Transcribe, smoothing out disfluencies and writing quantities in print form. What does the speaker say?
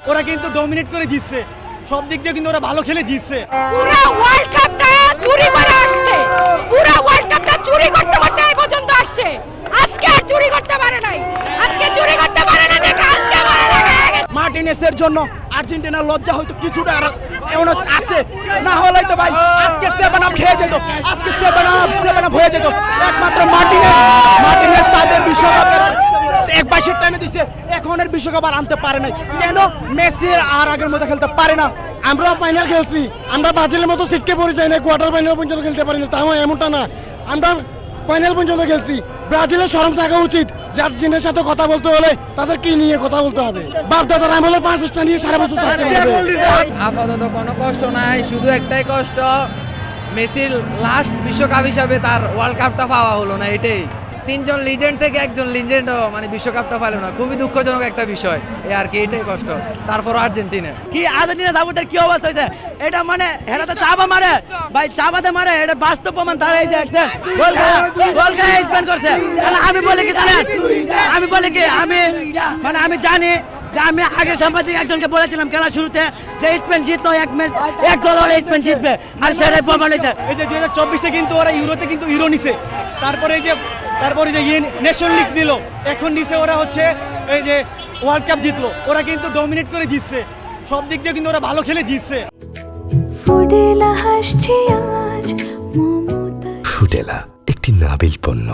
ওরা কিন্তু ডমিনেট করে জিতছে, সব দিক দিয়ে কিন্তু ওরা ভালো খেলে জিতছে। পুরো ওয়ার্ল্ড কাপটা চুরি করে আসছে, পুরো ওয়ার্ল্ড কাপটা চুরি করতে করতে এই পর্যন্ত আসছে। আজকে আর চুরি করতে পারে নাই, আজকে চুরি করতে পারে না দেখে আজকে মার্টিনেসের জন্য আর্জেন্টিনার লজ্জা হয়তো কিছুটা এমন আছে, না হলে তো ভাই আজকে 7 আপ খেয়ে যেত, আজকে 7 আপ হয়ে যেত। একমাত্র মার্টিনেস তাদের বিশ্বকাপের একবার সেট টাইমে দিছে, এখনের বিশ্বকাপ আর আনতে পারে নাই। কেন মেসি আর আগের মতো খেলতে পারে না? আমরা ফাইনাল খেলছি, আমরা ব্রাজিলের মতো সিটকে পড়ে যাই না, কোয়ার্টার ফাইনাল পর্যন্ত খেলতে পারি না, তাও এমনটা না। আমরা ফাইনাল পর্যন্ত খেলছি। ব্রাজিলের শরম থাকা উচিত, যার জিনের সাথে কথা বলতে হলে তাদের কি নিয়ে কথা বলতে হবে। বাপ দাদার আমলের 5টা নিয়ে সারা বছর থাকতে হবে। আপাতত কোনো কষ্ট নাই, শুধু একটাই কষ্ট, মেসির লাস্ট বিশ্বকাপ হিসাবে তার ওয়ার্ল্ড কাপটা পাওয়া হলো না। এটাই 3জন লিজেন্ড থেকে একজন লিজেন্ডও মানে বিশ্বকাপটা পেল না, খুবই দুঃখজনক একটা বিষয়। এই আর কি, এটাই কষ্ট। তারপর আর্জেন্টিনা কি আর্জেন্টিনা সাপোর্টার কি অবস্থা হয়েছে এটা, মানে এটা তো চাপা মারে ভাই, চাপাতে মারে, এটা বাস্তব প্রমাণ। তারা এই যে একটা গোল স্পেন্ড করছে। তাহলে আমি বলি কি জানেন, আমি জানি যে আমি আগে সাংবাদিক একজনকে বলেছিলাম খেলা শুরুতে যে স্পেন জিতলো এক ম্যাচ 1 গোল হলে স্পেন জিতবে, আর সেটাই প্রমাণ হয়েছে। এই যে 2024-এ কিন্তু ওরা ইউরোতে কিন্তু হিরো নিছে, তারপরে যে নেশন লিগ নিল, এখন নিছে ওরা হচ্ছে এই যে ওয়ার্ল্ড কাপ জিতলো। ওরা কিন্তু ডমিনেট করে জিতছে, সব দিক দিয়ে কিন্তু ওরা ভালো খেলে জিতছে। ফুডেলা হাসছে আজ মমতা। ফুডেলা একটি নাবিল পণ্য।